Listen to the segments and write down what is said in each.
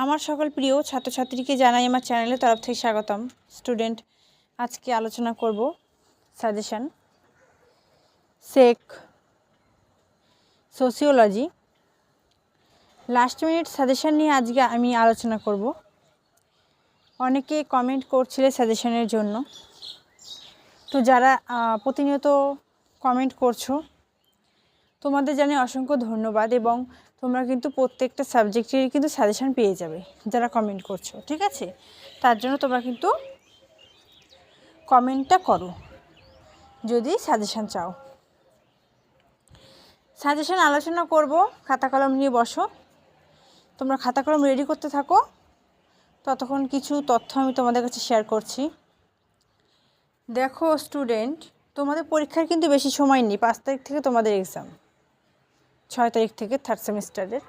আমার সকল প্রিয় ছাত্রছাত্রীকে জানাই আমার চ্যানেলের তরফ থেকে স্বাগতম। স্টুডেন্ট, আজকে আলোচনা করব সাজেশন সেক সোসিওলজি লাস্ট মিনিট সাজেশন নিয়ে আজকে আমি আলোচনা করব। অনেকে কমেন্ট করছিলে সাজেশনের জন্য, তো যারা প্রতিনিয়ত কমেন্ট করছো তোমাদের জানাই অসংখ্য ধন্যবাদ। এবং তোমরা কিন্তু প্রত্যেকটা সাবজেক্টেরই কিন্তু সাজেশন পেয়ে যাবে যারা কমেন্ট করছো, ঠিক আছে? তার জন্য তোমরা কিন্তু কমেন্টটা করো যদি সাজেশন চাও। সাজেশন আলোচনা করব, খাতা কলম নিয়ে বসো। তোমরা খাতা কলম রেডি করতে থাকো, ততক্ষণ কিছু তথ্য আমি তোমাদের কাছে শেয়ার করছি। দেখো স্টুডেন্ট, তোমাদের পরীক্ষার কিন্তু বেশি সময় নেই। 5 তারিখ থেকে তোমাদের এক্সাম, 6 তারিখ থেকে থার্ড সেমিস্টারের।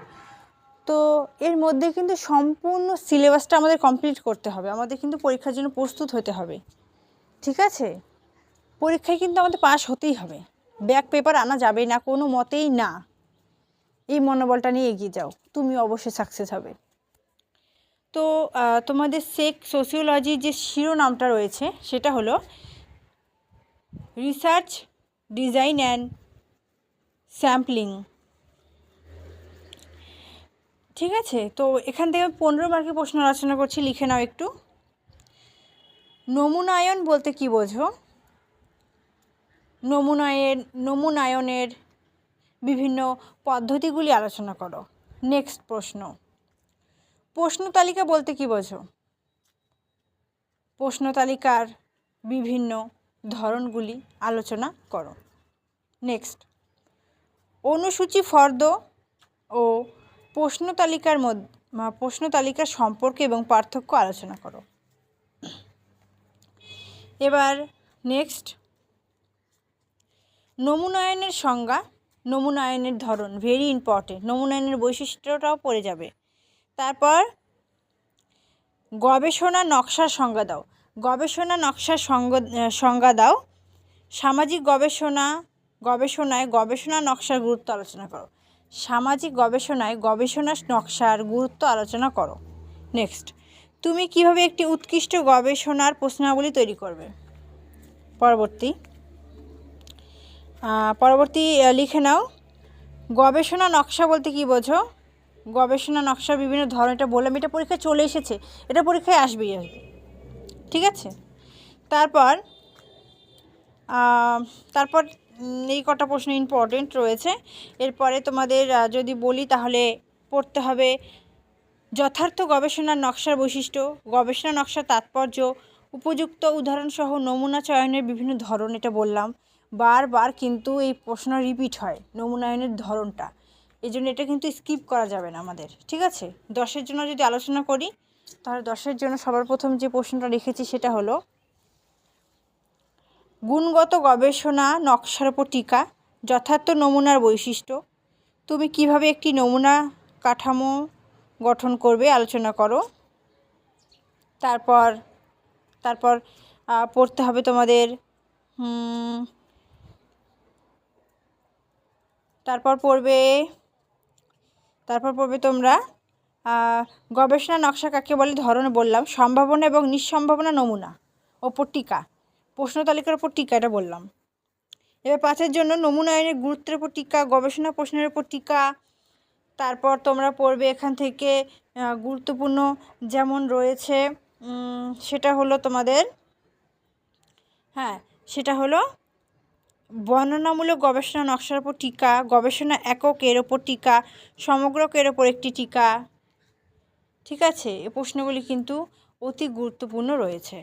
তো এর মধ্যে কিন্তু সম্পূর্ণ সিলেবাসটা আমাদের কমপ্লিট করতে হবে। আমাদের কিন্তু পরীক্ষার জন্য প্রস্তুত হতে হবে, ঠিক আছে? পরীক্ষায় কিন্তু আমাদের পাস হতেই হবে, ব্যাক পেপার আনা যাবে না কোনো মতেই না। এই মনোবলটা নিয়ে এগিয়ে যাও, তুমি অবশ্যই সাকসেস হবে। তো তোমাদের সেক সোসিওলজির যে শিরোনামটা রয়েছে সেটা হলো রিসার্চ, ডিজাইন অ্যান্ড স্যাম্পলিং, ঠিক আছে? তো এখান থেকে 15 মার্কের প্রশ্ন আলোচনা করছি, লিখে নাও একটু। নমুনায়ন বলতে কি বোঝো? নমুনায়নের বিভিন্ন পদ্ধতিগুলি আলোচনা করো। নেক্সট প্রশ্ন, প্রশ্ন তালিকা বলতে কি বোঝো? প্রশ্ন তালিকার বিভিন্ন ধরনগুলি আলোচনা করো। নেক্সট, অনুসূচি ফর্দ ও প্রশ্ন তালিকার সম্পর্ক এবং পার্থক্য আলোচনা করো। এবার নেক্সট, নমুনায়নের সংজ্ঞা, নমুনায়নের ধরন, ভেরি ইম্পর্টেন্ট। নমুনায়নের বৈশিষ্ট্যটাও পড়ে যাবে। তারপর গবেষণা নকশার সংজ্ঞা দাও। গবেষণা নকশার সংজ্ঞা দাও। সামাজিক গবেষণায় গবেষণা নকশার গুরুত্ব আলোচনা করো। সামাজিক গবেষণায় গবেষণা নকশার গুরুত্ব আলোচনা করো। নেক্সট, তুমি কিভাবে একটি উৎকৃষ্ট গবেষণার প্রশ্নাবলী তৈরি করবে? পরবর্তী লিখে নাও, গবেষণা নকশা বলতে কি বোঝো? গবেষণা নকশার বিভিন্ন ধরন, এটা বললাম, এটা পরীক্ষায় চলে এসেছে, এটা পরীক্ষায় আসবেই, ঠিক আছে? তারপর এই কটা প্রশ্ন ইম্পর্টেন্ট রয়েছে। এরপরে তোমাদের যদি বলি তাহলে পড়তে হবে যথার্থ গবেষণার নকশার বৈশিষ্ট্য, গবেষণা নকশার তাৎপর্য, উপযুক্ত উদাহরণসহ নমুনা চয়নের বিভিন্ন ধরন। এটা বললাম, বারবার কিন্তু এই প্রশ্ন রিপিট হয় নমুনায়নের ধরনটা, এই জন্য এটা কিন্তু স্কিপ করা যাবে না আমাদের, ঠিক আছে? 10-এর জন্য যদি আলোচনা করি তাহলে 10-এর জন্য সবার প্রথম যে প্রশ্নটা লিখেছি সেটা হলো গুণগত গবেষণা নকশার উপর টিকা, যথার্থ নমুনার বৈশিষ্ট্য, তুমি কিভাবে একটি নমুনা কাঠামো গঠন করবে আলোচনা করো। তারপর পড়তে হবে তোমাদের তারপর পড়বে তোমরা গবেষণা নকশা কাকে বলে, ধরন বললাম, সম্ভাবনা এবং নিঃসম্ভাবনা নমুনা ওপর টিকা, প্রশ্ন তালিকার উপর টিকা, এটা বললাম। এবার 5-এর জন্য নমুনায়নের গুরুত্বের উপর টিকা, গবেষণা প্রশ্নের উপর টিকা। তারপর তোমরা পড়বে এখান থেকে গুরুত্বপূর্ণ যেমন রয়েছে সেটা হলো তোমাদের সেটা হলো বর্ণনামূলক গবেষণা নকশার উপর টিকা, গবেষণা এককের ওপর টিকা, সমগ্রকের ওপর একটি টিকা, ঠিক আছে? এই প্রশ্নগুলি কিন্তু অতি গুরুত্বপূর্ণ রয়েছে।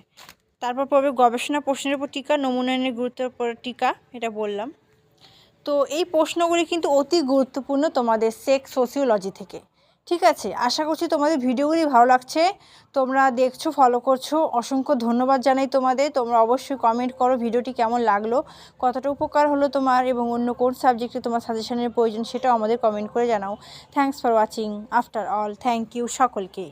তারপর পড়বে গবেষণা প্রশ্নের উপর টিকা, নমুনায়নের গুরুত্বের উপর টিকা, এটা বললাম। তো এই প্রশ্নগুলি কিন্তু অতি গুরুত্বপূর্ণ তোমাদের সেক সোসিওলজি থেকে, ঠিক আছে? আশা করছি তোমাদের ভিডিওগুলি ভালো লাগছে, তোমরা দেখছো, ফলো করছো। অসংখ্য ধন্যবাদ জানাই তোমাদের। তোমরা অবশ্যই কমেন্ট করো ভিডিওটি কেমন লাগলো, কতটা উপকার হলো তোমার, এবং অন্য কোন সাবজেক্টে তোমার সাজেশনের প্রয়োজন সেটাও আমাদের কমেন্ট করে জানাও। Thanks for watching. After all, thank you সকলকে।